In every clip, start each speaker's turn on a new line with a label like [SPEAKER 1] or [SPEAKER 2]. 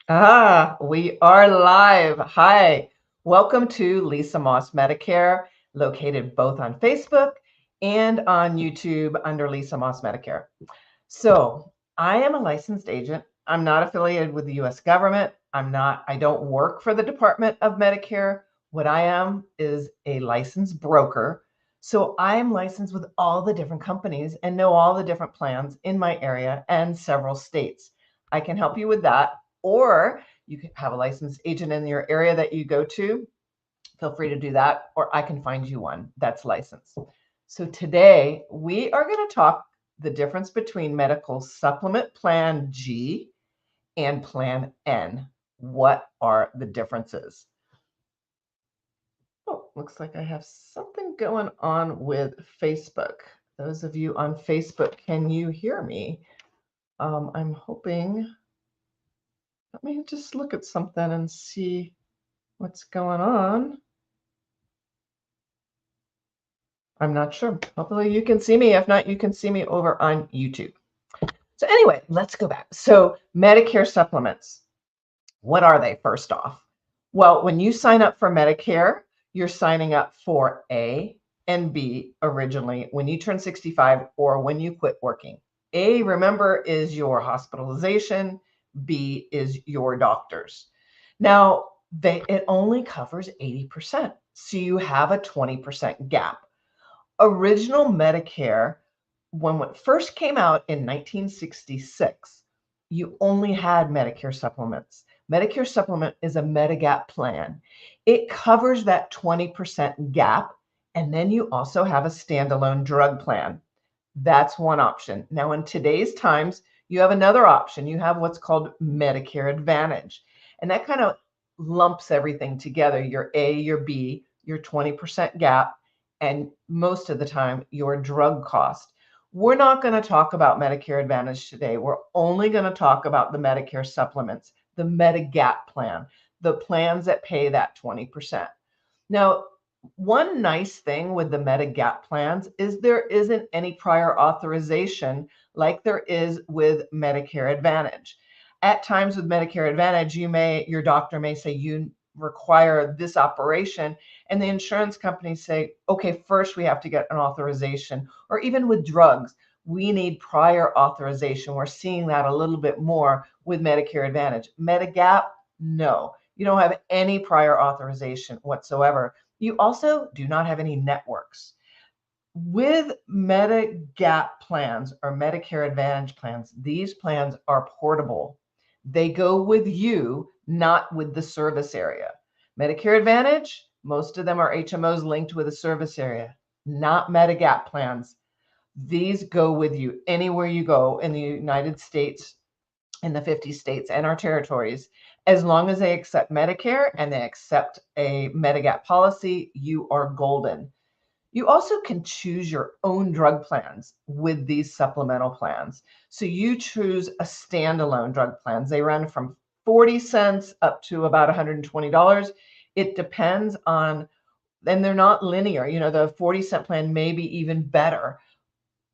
[SPEAKER 1] We are live. Hi, welcome to Lisa Moss Medicare, located both on Facebook and on YouTube under Lisa Moss Medicare. So, I am a licensed agent. I'm not affiliated with the US government. I don't work for the Department of Medicare. What I am is a licensed broker. So, I am licensed with all the different companies and know all the different plans in my area and several states. I can help you with that, or you can have a licensed agent in your area that you go to. Feel free to do that, or I can find you one that's licensed. So today we are going to talk the difference between medical supplement plan G and plan N. What are the differences? Oh, looks like I have something going on with Facebook. Those of you on Facebook, can you hear me? I'm hoping, let me just look at something and see what's going on. I'm not sure. Hopefully you can see me. If not, you can see me over on YouTube. So anyway, let's go back. So Medicare supplements, what are they first off? Well, when you sign up for Medicare, you're signing up for A and B originally when you turn 65 or when you quit working. A, remember, is your hospitalization. B is your doctors. Now, it only covers 80%. So you have a 20% gap. Original Medicare, when it first came out in 1966, you only had Medicare supplements. Medicare supplement is a Medigap plan. It covers that 20% gap, and then you also have a standalone drug plan. That's one option. Now, in today's times, you have another option. You have what's called Medicare Advantage, and that kind of lumps everything together, your A, your B, your 20% gap, and most of the time, your drug cost. We're not going to talk about Medicare Advantage today. We're only going to talk about the Medicare supplements, the Medigap plan, the plans that pay that 20%. Now, one nice thing with the Medigap plans is there isn't any prior authorization like there is with Medicare Advantage. At times with Medicare Advantage, your doctor may say you require this operation, and the insurance companies say, okay, first we have to get an authorization. Or even with drugs, we need prior authorization. We're seeing that a little bit more with Medicare Advantage. Medigap, no. You don't have any prior authorization whatsoever. You also do not have any networks. With Medigap plans or Medicare Advantage plans, these plans are portable. They go with you, not with the service area. Medicare Advantage, most of them are HMOs linked with a service area, not Medigap plans. These go with you anywhere you go in the United States, in the 50 states and our territories. As long as they accept Medicare and they accept a Medigap policy, you are golden. You also can choose your own drug plans with these supplemental plans. So you choose a standalone drug plans. They run from 40 cents up to about $120. It depends on, and they're not linear. The 40-cent plan may be even better.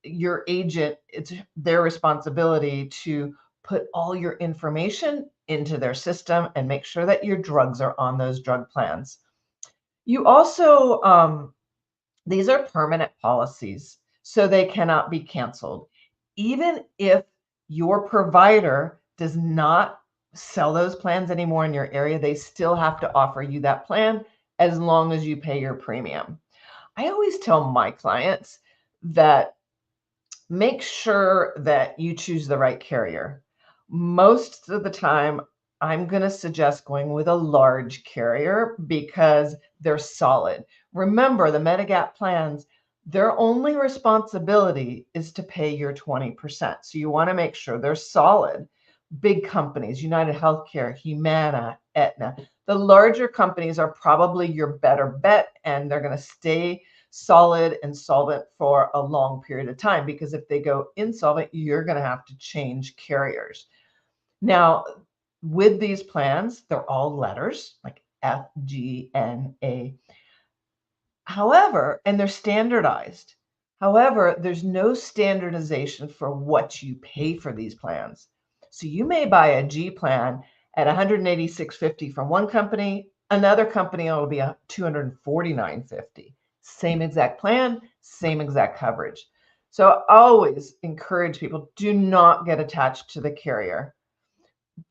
[SPEAKER 1] Your agent, it's their responsibility to put all your information into their system and make sure that your drugs are on those drug plans. You also, these are permanent policies, so they cannot be canceled. Even if your provider does not sell those plans anymore in your area, they still have to offer you that plan as long as you pay your premium. I always tell my clients that make sure that you choose the right carrier. Most of the time, I'm going to suggest going with a large carrier because they're solid. Remember, the Medigap plans, their only responsibility is to pay your 20%. So you want to make sure they're solid. Big companies, United Healthcare, Humana, Aetna. The larger companies are probably your better bet, and they're going to stay solid and solvent for a long period of time, because if they go insolvent, you're going to have to change carriers. Now, with these plans, they're all letters like F, G, N, A. However, and they're standardized. However, there's no standardization for what you pay for these plans. So you may buy a G plan at $186.50 from one company. Another company will be $249.50. Same exact plan, same exact coverage. So I always encourage people, do not get attached to the carrier.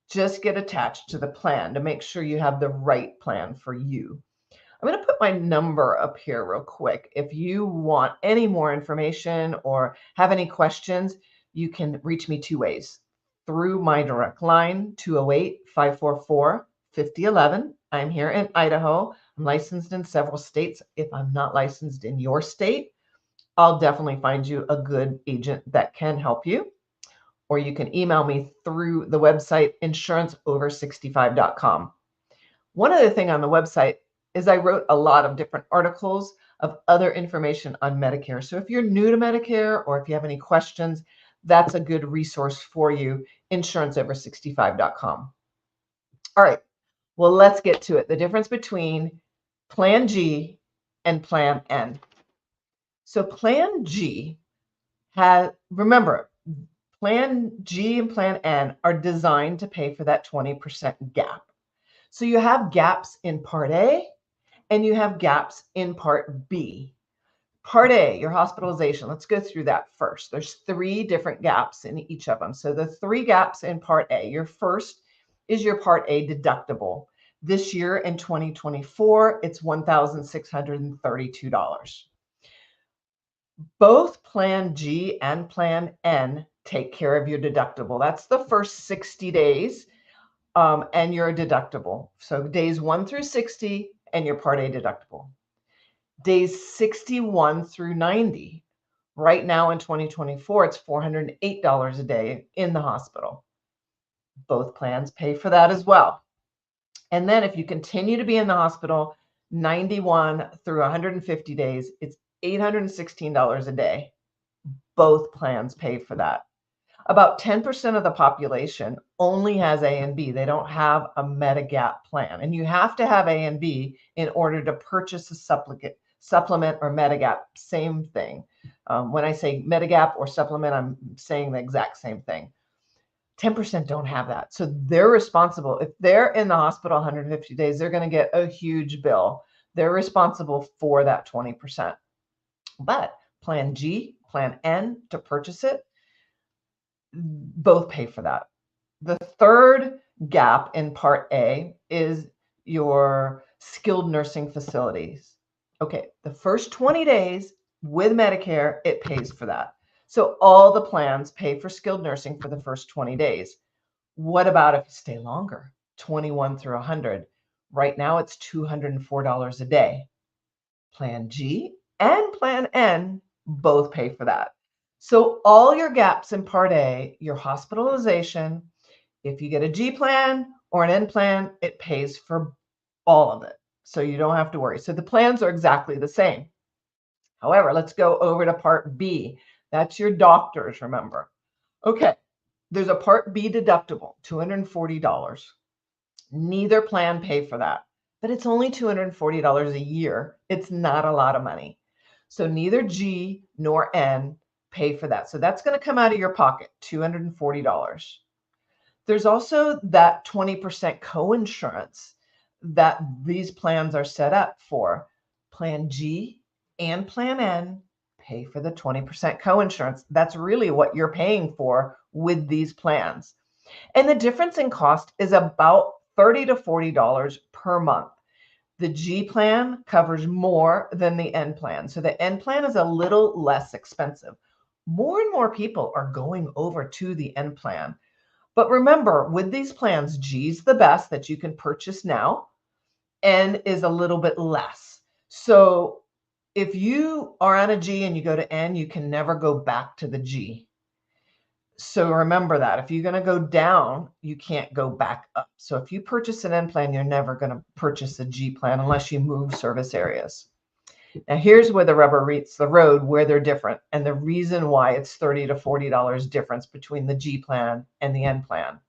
[SPEAKER 1] Just get attached to the plan to make sure you have the right plan for you. I'm going to put my number up here real quick. If you want any more information or have any questions, you can reach me two ways. Through my direct line, 208-544-5011. I'm here in Idaho. I'm licensed in several states. If I'm not licensed in your state, I'll definitely find you a good agent that can help you. Or you can email me through the website insuranceover65.com. One other thing on the website is I wrote a lot of different articles of other information on Medicare. So if you're new to Medicare or if you have any questions, that's a good resource for you, insuranceover65.com. All right, well, let's get to it. The difference between Plan G and Plan N. So Plan G remember, Plan G and Plan N are designed to pay for that 20% gap. So you have gaps in Part A and you have gaps in Part B. Part A, your hospitalization. Let's go through that first. There's 3 different gaps in each of them. So the 3 gaps in Part A, your first is your Part A deductible. This year in 2024, it's $1,632. Both Plan G and Plan N take care of your deductible. That's the first 60 days and your deductible. So days 1 through 60 and your Part A deductible. Days 61 through 90. Right now in 2024, it's $408 a day in the hospital. Both plans pay for that as well. And then if you continue to be in the hospital 91 through 150 days, it's $816 a day. Both plans pay for that. About 10% of the population only has A and B. They don't have a Medigap plan. And you have to have A and B in order to purchase a supplement or Medigap, same thing. When I say Medigap or supplement, I'm saying the exact same thing. 10% don't have that. So they're responsible. If they're in the hospital 150 days, they're going to get a huge bill. They're responsible for that 20%. But Plan G, Plan N, to purchase it, both pay for that. The third gap in Part A is your skilled nursing facilities. Okay, the first 20 days with Medicare, it pays for that. So all the plans pay for skilled nursing for the first 20 days. What about if you stay longer, 21 through 100? Right now, it's $204 a day. Plan G and Plan N both pay for that. So all your gaps in Part A, your hospitalization, if you get a G plan or an N plan, it pays for all of it. So you don't have to worry. So the plans are exactly the same. However, let's go over to Part B. That's your doctors, remember. Okay, there's a Part B deductible, $240. Neither plan pay for that, but it's only $240 a year. It's not a lot of money. So neither G nor N pay for that. So that's going to come out of your pocket, $240. There's also that 20% coinsurance that these plans are set up for. Plan G and Plan N pay for the 20% coinsurance. That's really what you're paying for with these plans. And the difference in cost is about $30 to $40 per month. The G plan covers more than the N plan. So the N plan is a little less expensive. More and more people are going over to the N plan. But remember, with these plans, G's the best that you can purchase now. N is a little bit less. So if you are on a G and you go to N, you can never go back to the G. So remember that. If you're going to go down, you can't go back up. So if you purchase an N plan, you're never going to purchase a G plan unless you move service areas. Now, here's where the rubber meets the road, where they're different, and the reason why it's $30 to $40 difference between the G plan and the N plan.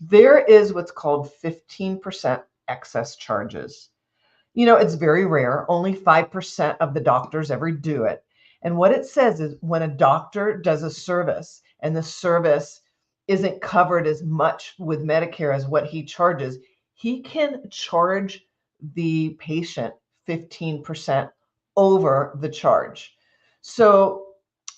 [SPEAKER 1] There is what's called 15% excess charges. You know, it's very rare. Only 5% of the doctors ever do it. And what it says is when a doctor does a service and the service isn't covered as much with Medicare as what he charges, he can charge the patient 15% over the charge. So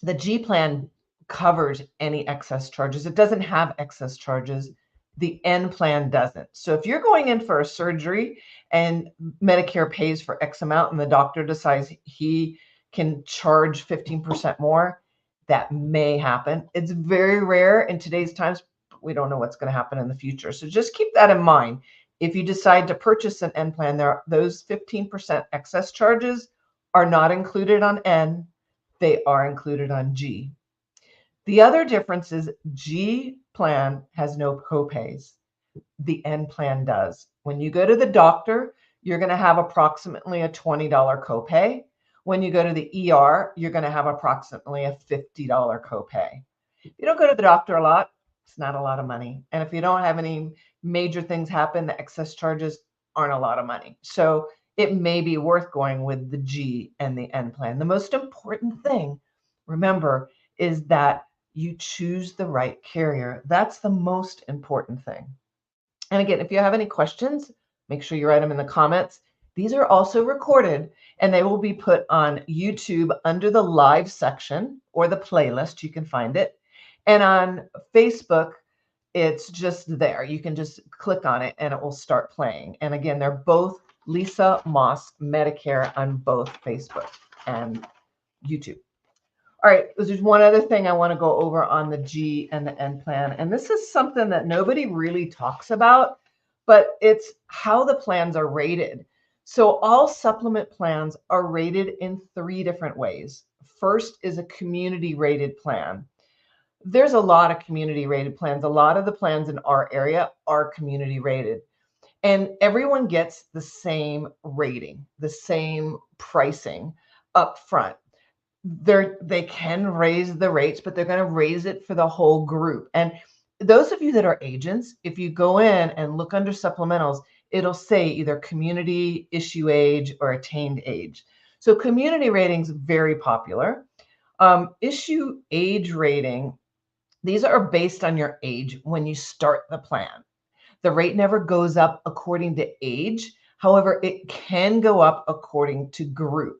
[SPEAKER 1] the G plan covers any excess charges. It doesn't have excess charges. The N plan doesn't. So if you're going in for a surgery and Medicare pays for X amount and the doctor decides he can charge 15% more, that may happen. It's very rare in today's times. We don't know what's going to happen in the future. So just keep that in mind. If you decide to purchase an N plan, those 15% excess charges are not included on N. They are included on G. The other difference is G plan has no copays. The N plan does. When you go to the doctor, you're going to have approximately a $20 copay. When you go to the ER, you're going to have approximately a $50 copay. If you don't go to the doctor a lot, it's not a lot of money. And if you don't have any major things happen, the excess charges aren't a lot of money. So it may be worth going with the G and the N plan. The most important thing, remember, is that you choose the right carrier. That's the most important thing. And again, if you have any questions, make sure you write them in the comments. These are also recorded and they will be put on YouTube under the live section or the playlist. You can find it. And on Facebook, it's just there. You can just click on it and it will start playing. And again, they're both Lisa Maas Medicare on both Facebook and YouTube. All right, there's one other thing I want to go over on the G and the N plan. And this is something that nobody really talks about, but it's how the plans are rated. So all supplement plans are rated in 3 different ways. First is a community rated plan. There's a lot of community rated plans. A lot of the plans in our area are community rated. And everyone gets the same rating, the same pricing up front. They can raise the rates, but they're going to raise it for the whole group. And those of you that are agents, if you go in and look under supplementals, it'll say either community, issue age, or attained age. So community rating's very popular. Issue age rating, these are based on your age when you start the plan. The rate never goes up according to age. However, it can go up according to group.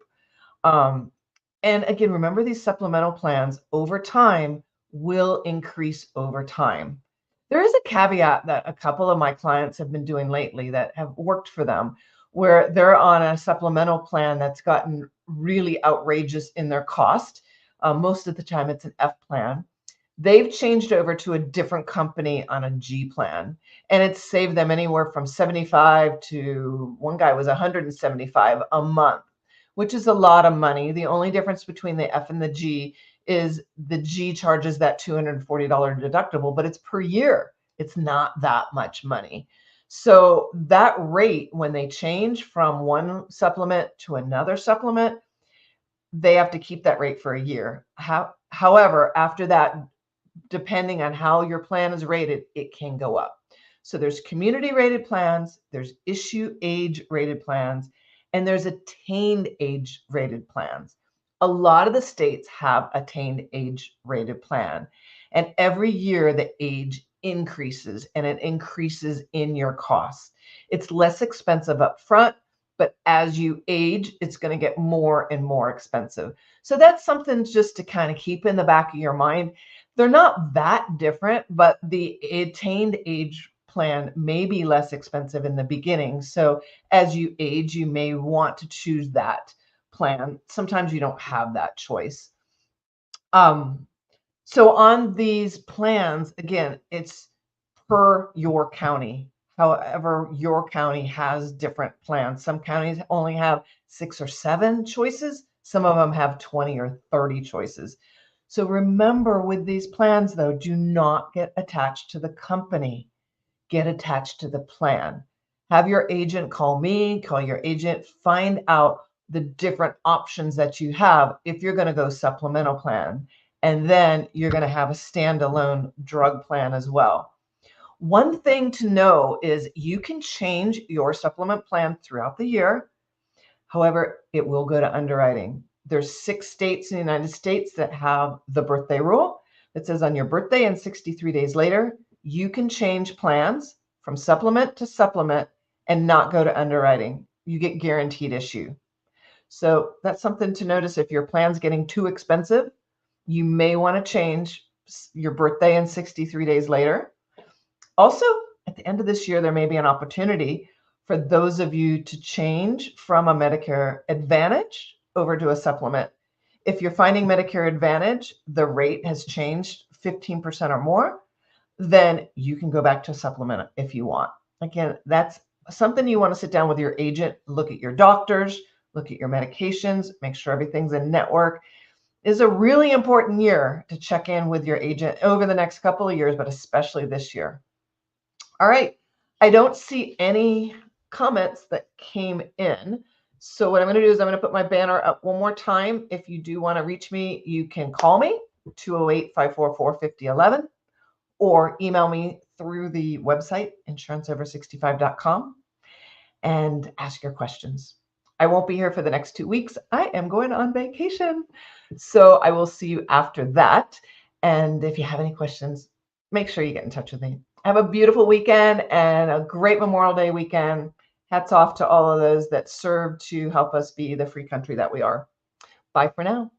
[SPEAKER 1] And again, remember these supplemental plans over time will increase over time. There is a caveat that a couple of my clients have been doing lately that have worked for them, where they're on a supplemental plan that's gotten really outrageous in their cost. Most of the time it's an F plan. They've changed over to a different company on a G plan, and it's saved them anywhere from 75 to, one guy was 175 a month, which is a lot of money. The only difference between the F and the G is the G charges that $240 deductible, but it's per year. It's not that much money. So that rate, when they change from one supplement to another supplement, they have to keep that rate for a year. However, after that, depending on how your plan is rated, it can go up. So there's community rated plans, there's issue age rated plans, and there's attained age rated plans. A lot of the states have attained age rated plan. And every year the age increases and it increases in your costs. It's less expensive up front, but as you age, it's going to get more and more expensive. So that's something just to kind of keep in the back of your mind. They're not that different, but the attained age plan may be less expensive in the beginning. So as you age, you may want to choose that plan. Sometimes you don't have that choice. So on these plans, again, it's per your county. However, your county has different plans. Some counties only have 6 or 7 choices. Some of them have 20 or 30 choices. So remember with these plans, though, do not get attached to the company. Get attached to the plan. Have your agent call me, call your agent, find out the different options that you have if you're going to go supplemental plan. And then you're going to have a standalone drug plan as well. One thing to know is you can change your supplement plan throughout the year. However, it will go to underwriting. There's 6 states in the United States that have the birthday rule. It says on your birthday and 63 days later, you can change plans from supplement to supplement and not go to underwriting. You get guaranteed issue. So that's something to notice. If your plan's getting too expensive, you may want to change your birthday and 63 days later. Also, at the end of this year, there may be an opportunity for those of you to change from a Medicare Advantage over to a supplement. If you're finding Medicare Advantage, the rate has changed 15% or more, then you can go back to a supplement if you want. Again, that's something you want to sit down with your agent, look at your doctors, look at your medications, make sure everything's in network. It is a really important year to check in with your agent over the next couple of years, but especially this year. All right. I don't see any comments that came in. So what I'm going to do is I'm going to put my banner up one more time. If you do want to reach me, you can call me, 208-544-5011, or email me through the website, insuranceover65.com, and ask your questions. I won't be here for the next 2 weeks. I am going on vacation. So I will see you after that. And if you have any questions, make sure you get in touch with me. Have a beautiful weekend and a great Memorial Day weekend. Hats off to all of those that serve to help us be the free country that we are. Bye for now.